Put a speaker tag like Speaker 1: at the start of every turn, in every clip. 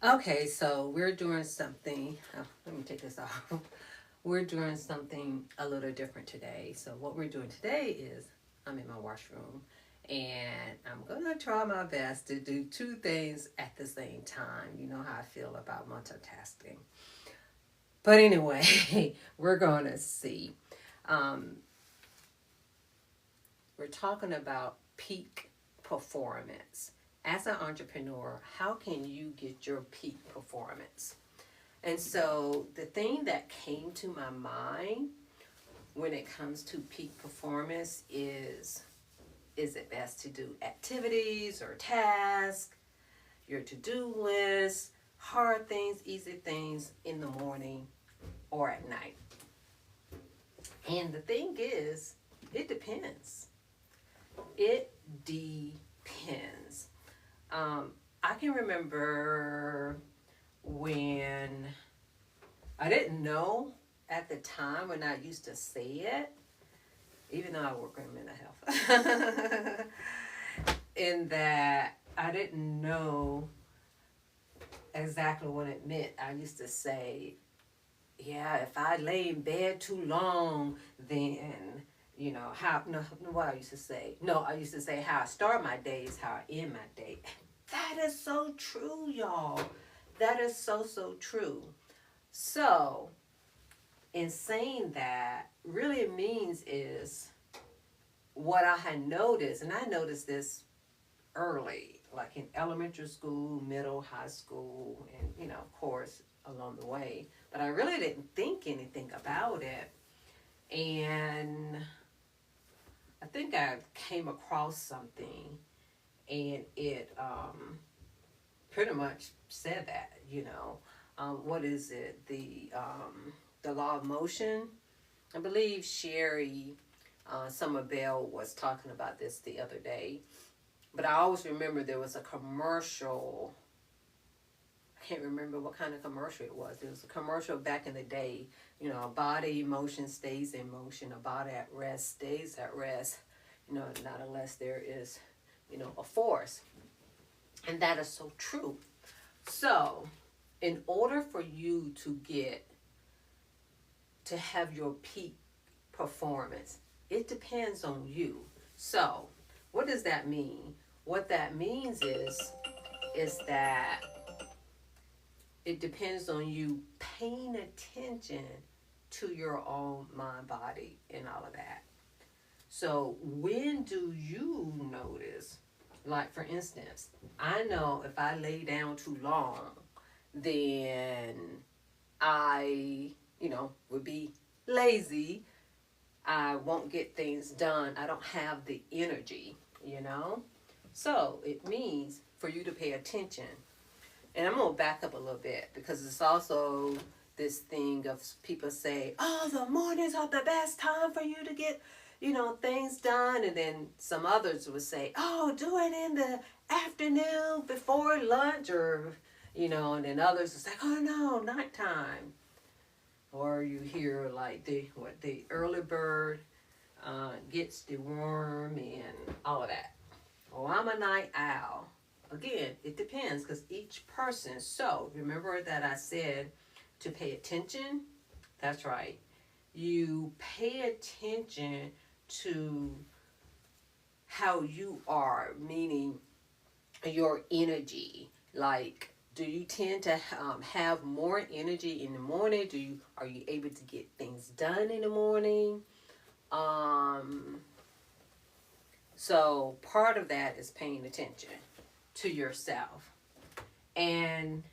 Speaker 1: Okay, so we're doing something. Oh, let me take this off. We're doing something a little different today. So, what we're doing today is I'm in my washroom and I'm going to try my best to do two things at the same time. You know how I feel about multitasking. But anyway, we're going to see. Um, we're talking about peak performance. As an entrepreneur, how can you get your peak performance? And so the thing that came to my mind when it comes to peak performance is it best to do activities or tasks, your to-do list, hard things, easy things in the morning or at night? And the thing is, it depends. It depends. I can remember when I didn't know at the time when I used to say it, even though I work in mental health, in that I didn't know exactly what it meant. I used to say, yeah, if I lay in bed too long, then, how, no, what I used to say. No, I used to say how I start my day is how I end my day. That is so true, y'all. That is so, so true. So, in saying that, really it means is what I had noticed, and I noticed this early, like in elementary school, middle, high school, and of course, along the way. But I really didn't think anything about it. And I think I came across something, and it pretty much said that, what is it? The law of motion. I believe Sherry Summer Bell was talking about this the other day. But I always remember there was a commercial. I can't remember what kind of commercial it was. It was a commercial back in the day. A body in motion stays in motion. A body at rest stays at rest. Not unless there is, a force. And that is so true. So, in order for you to have your peak performance, it depends on you. So, what does that mean? What that means is that it depends on you paying attention to your own mind, body, and all of that. So, when do you notice? Like, for instance, I know if I lay down too long, then I, would be lazy. I won't get things done. I don't have the energy. So it means for you to pay attention. And I'm going to back up a little bit because it's also this thing of people say, oh, the mornings are the best time for you to get, things done. And then some others would say, oh, do it in the afternoon before lunch or, and then others would say, oh, no, nighttime. Or you hear like the early bird gets the worm and all of that. Oh, I'm a night owl. Again, it depends because each person. So remember that I said to pay attention. That's right. You pay attention to how you are, meaning your energy. Like, do you tend to have more energy in the morning? Are you able to get things done in the morning? So part of that is paying attention to yourself and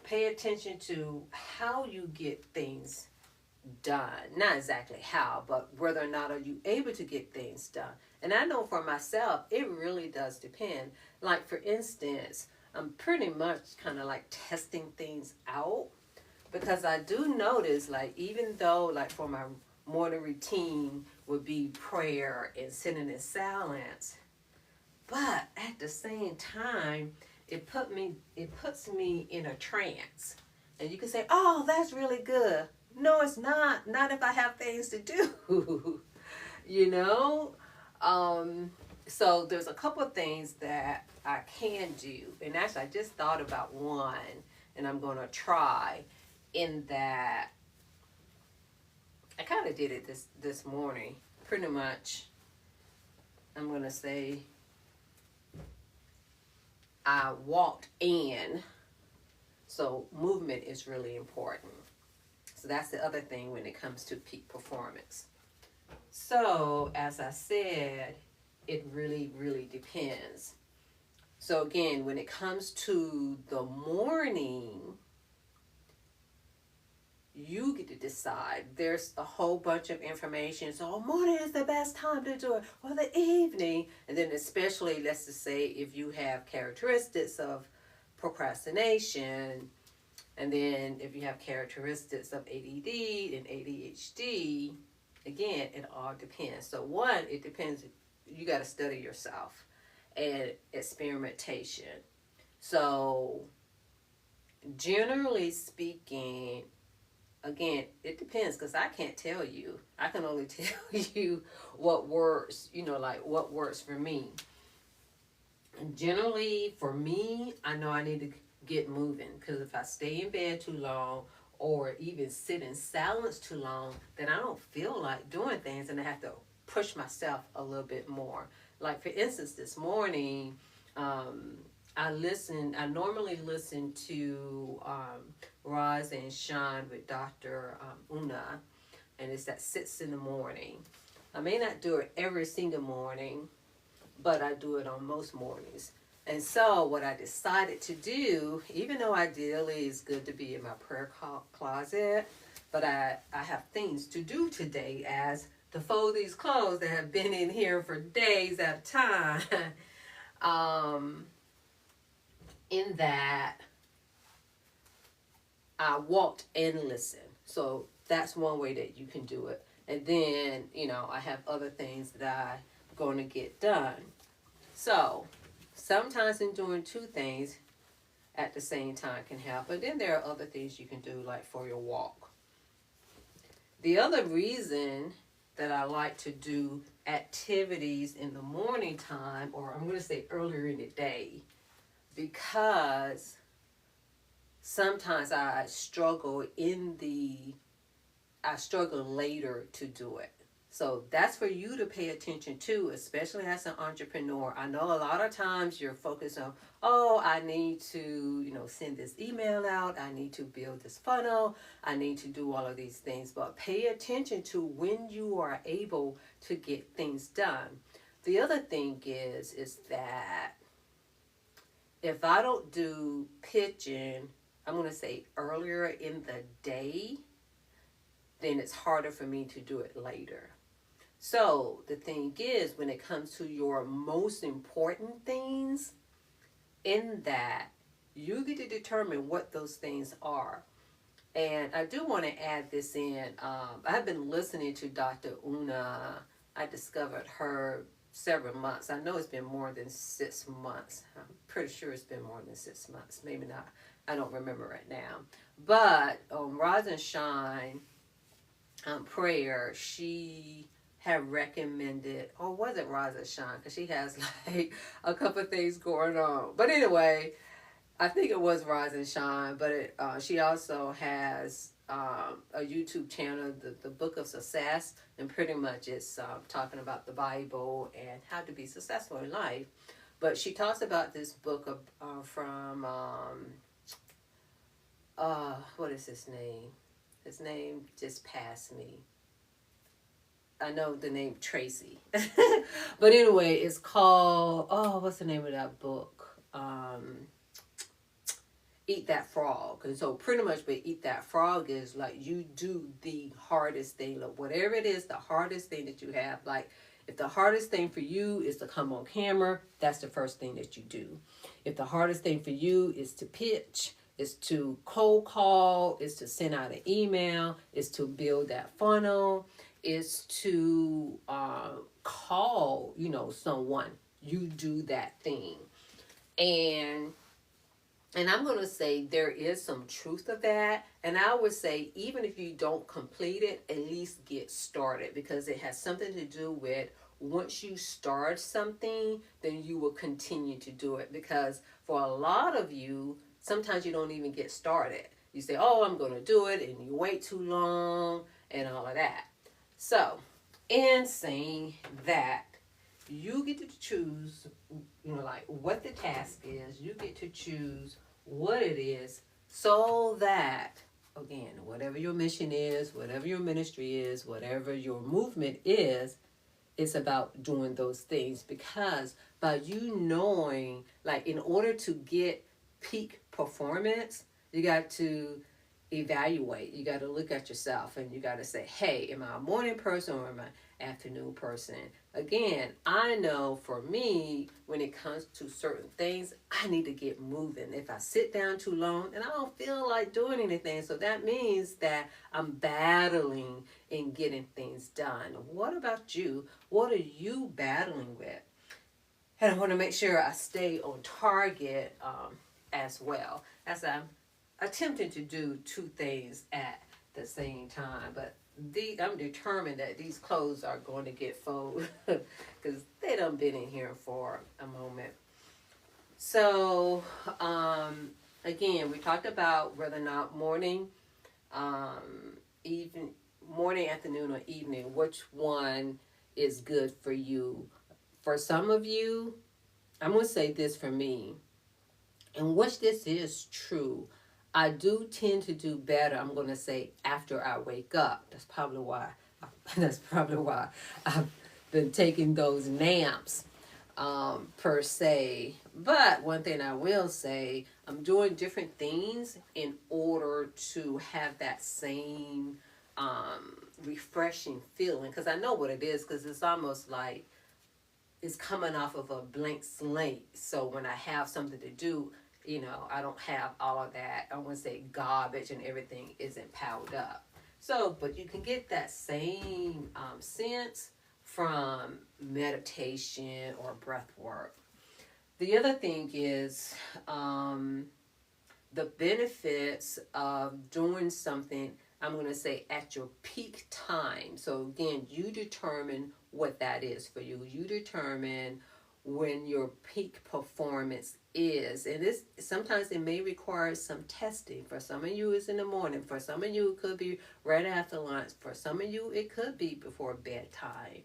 Speaker 1: pay attention to how you get things done. Not exactly how, but whether or not are you able to get things done. And I know for myself, it really does depend. Like, for instance, I'm pretty much kind of like testing things out because I do notice, like, even though, like, for my morning routine would be prayer and sitting in silence, but at the same time, it puts me in a trance. And you can say, oh, that's really good. No, it's not. Not if I have things to do. you know? So there's a couple of things that I can do, and actually I just thought about one, and I'm going to try, in that I kind of did it this morning. Pretty much, I'm going to say I walked in. So movement is really important. So that's the other thing when it comes to peak performance. So as I said, it really, really depends. So again, when it comes to the morning, you get to decide. There's a whole bunch of information. So morning is the best time to do it, or the evening. And then especially, let's just say, if you have characteristics of procrastination, and then if you have characteristics of ADD and ADHD, again, it all depends. So one, it depends. You got to study yourself, and experimentation. So generally speaking, again, it depends, because I can't tell you. I can only tell you what works, like what works for me. And generally, for me, I know I need to get moving, because if I stay in bed too long or even sit in silence too long, then I don't feel like doing things, and I have to push myself a little bit more. Like, for instance, this morning, I normally listen to Rise and Shine with Dr. Una, and it's at 6 in the morning. I may not do it every single morning, but I do it on most mornings. And so what I decided to do, even though ideally it's good to be in my prayer closet, but I have things to do today, as to fold these clothes that have been in here for days at a time. In that, I walked and listened. So that's one way that you can do it. And then, I have other things that I'm going to get done. So sometimes in doing two things at the same time can help. But then there are other things you can do, like for your walk. The other reason that I like to do activities in the morning time, or I'm going to say earlier in the day, because sometimes I struggle later to do it. So that's for you to pay attention to, especially as an entrepreneur. I know a lot of times you're focused on, I need to, send this email out. I need to build this funnel. I need to do all of these things. But pay attention to when you are able to get things done. The other thing is that if I don't do pitching, I'm going to say earlier in the day, then it's harder for me to do it later. So the thing is, when it comes to your most important things, in that, you get to determine what those things are. And I do want to add this in. I've been listening to Dr. Una. I discovered her several months. I know it's been more than 6 months. I'm pretty sure it's been more than 6 months. Maybe not. I don't remember right now. But on Rise and Shine prayer, she had recommended, or was it Rise and Shine? Because she has like a couple of things going on. But anyway, I think it was Rise and Shine. But she also has a YouTube channel, the Book of Success, and pretty much it's talking about the Bible and how to be successful in life. But she talks about this book from what is his name? His name just passed me. I know the name Tracy. But anyway, it's called, what's the name of that book? Eat That Frog. And so pretty much with Eat That Frog is like you do the hardest thing. Like whatever it is, the hardest thing that you have. Like if the hardest thing for you is to come on camera, that's the first thing that you do. If the hardest thing for you is to pitch, is to cold call, is to send out an email, is to build that funnel, is to call, someone. You do that thing. And I'm going to say there is some truth of that. And I would say even if you don't complete it, at least get started, because it has something to do with once you start something, then you will continue to do it. Because for a lot of you, sometimes you don't even get started. You say, oh, I'm going to do it, and you wait too long and all of that. So, in saying that, you get to choose, like what the task is. You get to choose what it is, so that, again, whatever your mission is, whatever your ministry is, whatever your movement is, it's about doing those things. Because by you knowing, like, in order to get peak performance, you got to evaluate. You got to look at yourself, and you got to say, hey, am I a morning person or am I an afternoon person? Again, I know for me, when it comes to certain things, I need to get moving. If I sit down too long, and I don't feel like doing anything, so that means that I'm battling in getting things done. What about you? What are you battling with? And I want to make sure I stay on target as well, as I'm attempting to do two things at the same time. But I'm determined that these clothes are going to get folded because they done been in here for a moment. So, again, we talked about whether or not morning, afternoon, or evening, which one is good for you. For some of you, I'm going to say this for me, and which this is true. I do tend to do better, I'm going to say, after I wake up. That's probably why I've been taking those naps, per se. But one thing I will say, I'm doing different things in order to have that same refreshing feeling. Because I know what it is, because it's almost like it's coming off of a blank slate. So when I have something to do, I don't have all of that, I wouldn't say garbage, and everything isn't piled up. So, but you can get that same sense from meditation or breath work. The other thing is the benefits of doing something, I'm going to say, at your peak time. So again, you determine what that is for you. You determine when your peak performance is. And this, sometimes it may require some testing. For some of you, it's in the morning. For some of you, it could be right after lunch. For some of you, it could be before bedtime.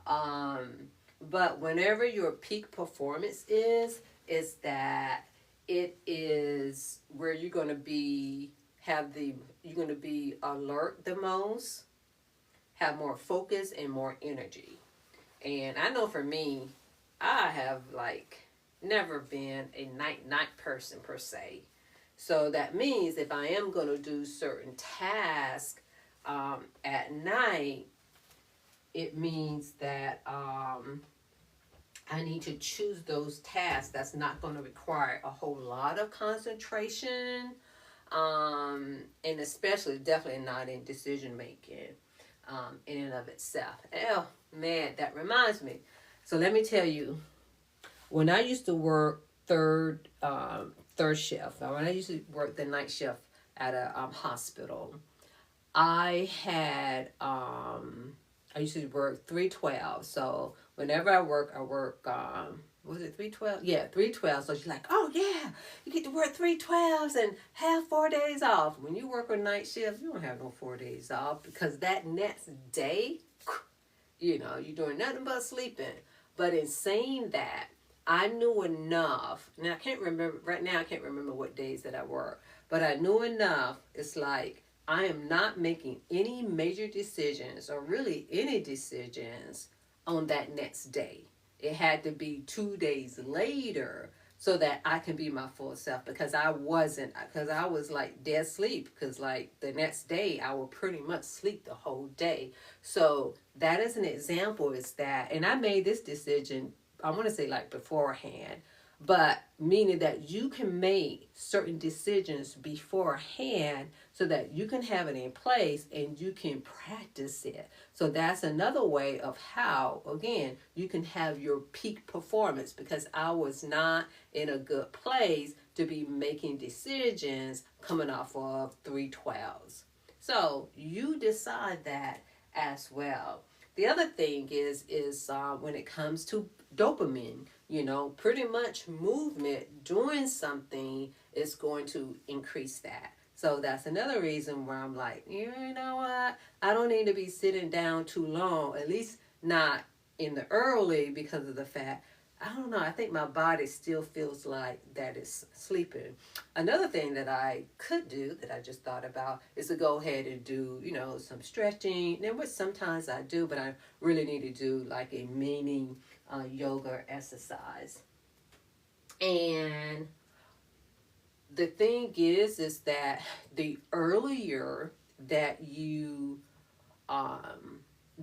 Speaker 1: But whenever your peak performance is that it is where you're going to be alert the most, have more focus and more energy. And I know for me, I have never been a night person per se. So that means if I am going to do certain tasks at night, it means that I need to choose those tasks that's not going to require a whole lot of concentration, and especially definitely not in decision making in and of itself. Oh man, that reminds me. So let me tell you, when I used to work third shift, when I used to work the night shift at a hospital, I used to work 312. So whenever I work, was it 312? Yeah, 312. So she's like, oh yeah, you get to work 312s and have 4 days off. When you work a night shift, you don't have no 4 days off, because that next day, you're doing nothing but sleeping. But in saying that, I knew enough. Now I can't remember what days that I work, but I knew enough. It's like, I am not making any major decisions, or really any decisions, on that next day. It had to be 2 days later so that I can be my full self, because I was like dead sleep, because like the next day I will pretty much sleep the whole day. So that is an example, is that, and I made this decision, I want to say like beforehand, but meaning that you can make certain decisions beforehand so that you can have it in place and you can practice it. So that's another way of how, again, you can have your peak performance, because I was not in a good place to be making decisions coming off of 312s. So you decide that as well. The other thing is when it comes to dopamine, pretty much movement, doing something is going to increase that. So that's another reason where I'm like, you know what? I don't need to be sitting down too long, at least not in the early, because of the fact, I don't know, I think my body still feels like that it's sleeping. Another thing that I could do that I just thought about is to go ahead and do, some stretching. And which sometimes I do, but I really need to do like a mini yoga exercise. And the thing is that the earlier that you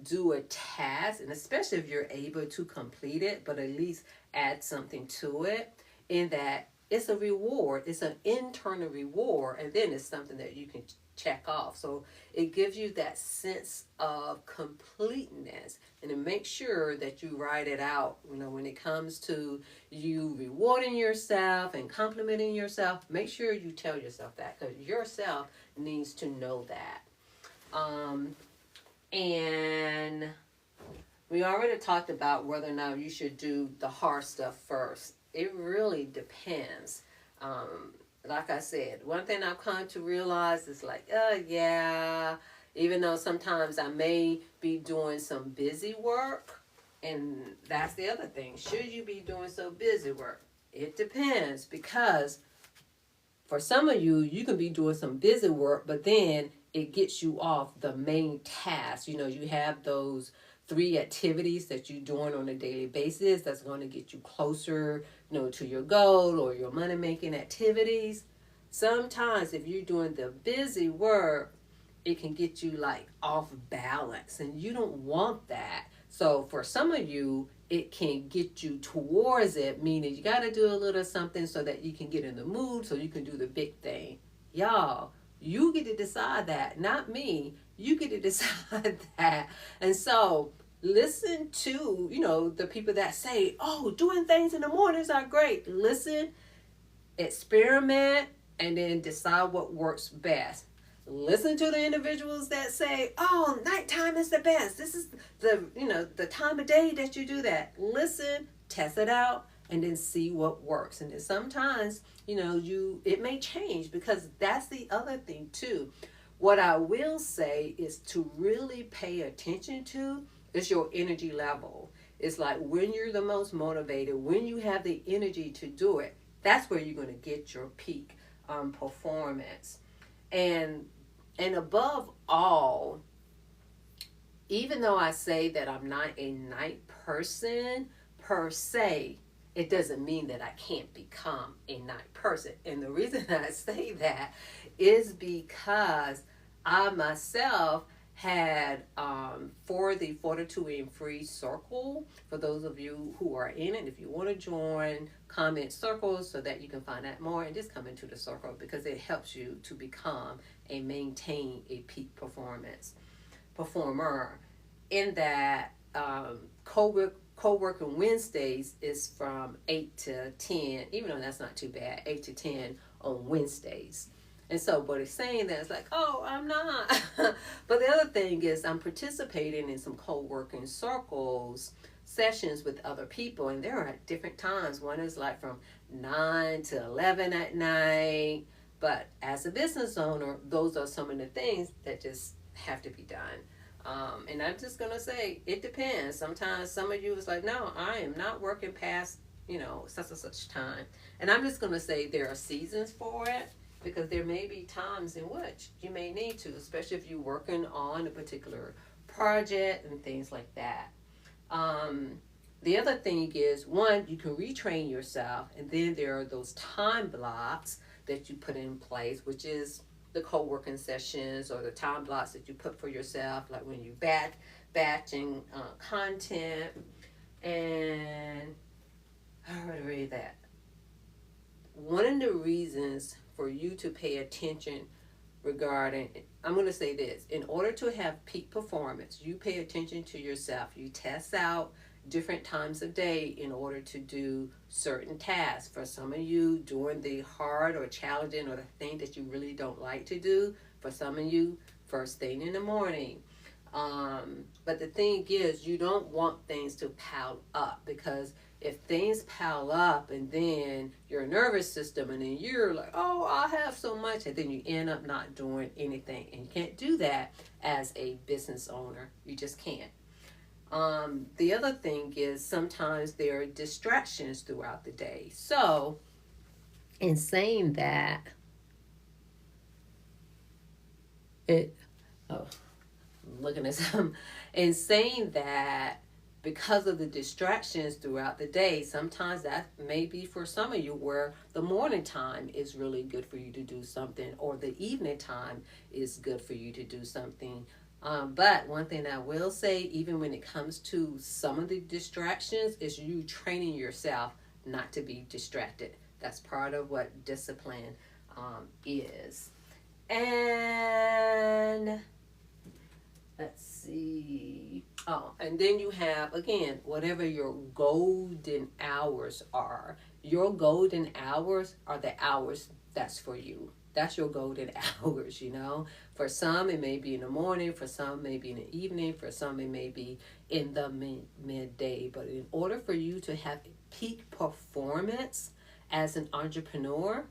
Speaker 1: do a task, and especially if you're able to complete it, but at least add something to it, in that it's a reward, it's an internal reward, and then it's something that you can check off. So it gives you that sense of completeness, and to make sure that you write it out. When it comes to you rewarding yourself and complimenting yourself, make sure you tell yourself that, because yourself needs to know that. And we already talked about whether or not you should do the hard stuff first. It really depends. Like I said, one thing I've come to realize is like, yeah, even though sometimes I may be doing some busy work, and that's the other thing. Should you be doing some busy work? It depends, because for some of you, you can be doing some busy work, but then it gets you off the main task. You have those 3 activities that you're doing on a daily basis that's going to get you closer, to your goal or your money-making activities. Sometimes if you're doing the busy work, it can get you like off balance, and you don't want that. So for some of you, it can get you towards it, meaning you got to do a little something so that you can get in the mood so you can do the big thing. Y'all, you get to decide that, not me. You get to decide that. And so listen to, the people that say, oh, doing things in the mornings are great. Listen, experiment, and then decide what works best. Listen to the individuals that say, oh, nighttime is the best. This is the time of day that you do that. Listen, test it out, and then see what works. And then sometimes, it may change, because that's the other thing too. What I will say is to really pay attention to is your energy level. It's like when you're the most motivated, when you have the energy to do it, that's where you're going to get your peak performance. And above all, even though I say that I'm not a night person per se, it doesn't mean that I can't become a night person. And the reason I say that is because I myself had, for the Fortitude Free Circle, for those of you who are in it, if you want to join, comment circles so that you can find out more, and just come into the circle, because it helps you to become and maintain a peak performer. In that, co-working Wednesdays is from 8 to 10, even though that's not too bad, 8 to 10 on Wednesdays. And so, but it's saying that it's like, oh, I'm not. But the other thing is I'm participating in some co-working circles, sessions with other people, and they're at different times. One is like from 9 to 11 at night. But as a business owner, those are some of the things that just have to be done. And I'm just going to say, it depends. Sometimes some of you is like, no, I am not working past, such and such time. And I'm just going to say there are seasons for it, because there may be times in which you may need to, especially if you're working on a particular project and things like that. The other thing is, one, you can retrain yourself, and then there are those time blocks that you put in place, which is the co-working sessions or the time blocks that you put for yourself, like when you batching content. And I already read that. One of the reasons for you to pay attention regarding, I'm going to say this, in order to have peak performance, you pay attention to yourself. You test out different times of day in order to do certain tasks. For some of you, doing the hard or challenging or the thing that you really don't like to do. For some of you, first thing in the morning. But the thing is, you don't want things to pile up, because if things pile up and then your nervous system, and then you're like, oh, I have so much, and then you end up not doing anything. And you can't do that as a business owner. You just can't. The other thing is, sometimes there are distractions throughout the day. So, in saying that, it, oh, I'm looking at some, in saying that, because of the distractions throughout the day, sometimes that may be for some of you where the morning time is really good for you to do something, or the evening time is good for you to do something. But one thing I will say, even when it comes to some of the distractions, is you training yourself not to be distracted. That's part of what discipline is. And let's see. Oh, and then you have, again, whatever your golden hours are. Your golden hours are the hours that's for you. That's your golden hours, you know. For some, it may be in the morning. For some, maybe in the evening. For some, it may be in the midday. But in order for you to have peak performance as an entrepreneur,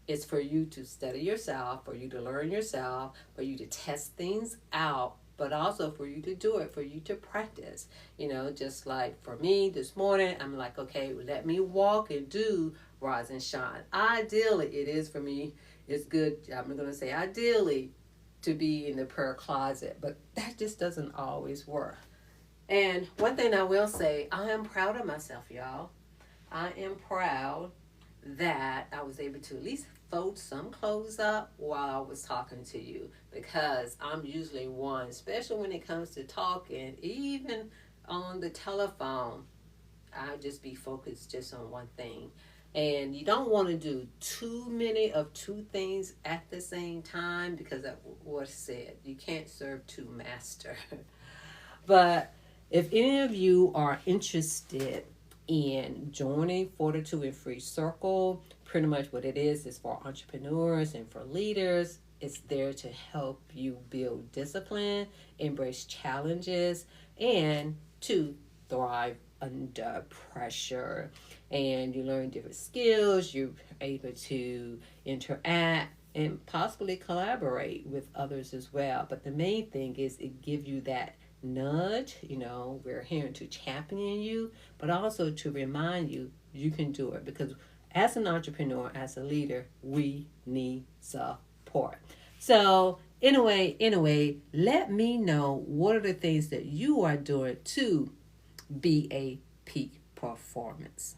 Speaker 1: it's for you to study yourself, for you to learn yourself, for you to test things out, but also for you to do it, for you to practice. You know, just like for me this morning, I'm like, okay, let me walk and do Rise and Shine. Ideally, it is for me. It's good. I'm going to say ideally to be in the prayer closet, but that just doesn't always work. And one thing I will say, I am proud of myself, y'all. I am proud that I was able to at least fold some clothes up while I was talking to you, because I'm usually one, especially when it comes to talking, even on the telephone, I'll just be focused just on one thing. And you don't want to do too many of two things at the same time, because that was said, you can't serve two masters. But if any of you are interested in joining Fortitude Free Circle, pretty much what it is for entrepreneurs and for leaders. It's there to help you build discipline, embrace challenges, and to thrive under pressure. And you learn different skills. You're able to interact and possibly collaborate with others as well. But the main thing is it gives you that nudge. You know, we're here to champion you, but also to remind you you can do it, because as an entrepreneur, as a leader, we need support. So anyway, let me know what are the things that you are doing to be a peak performance.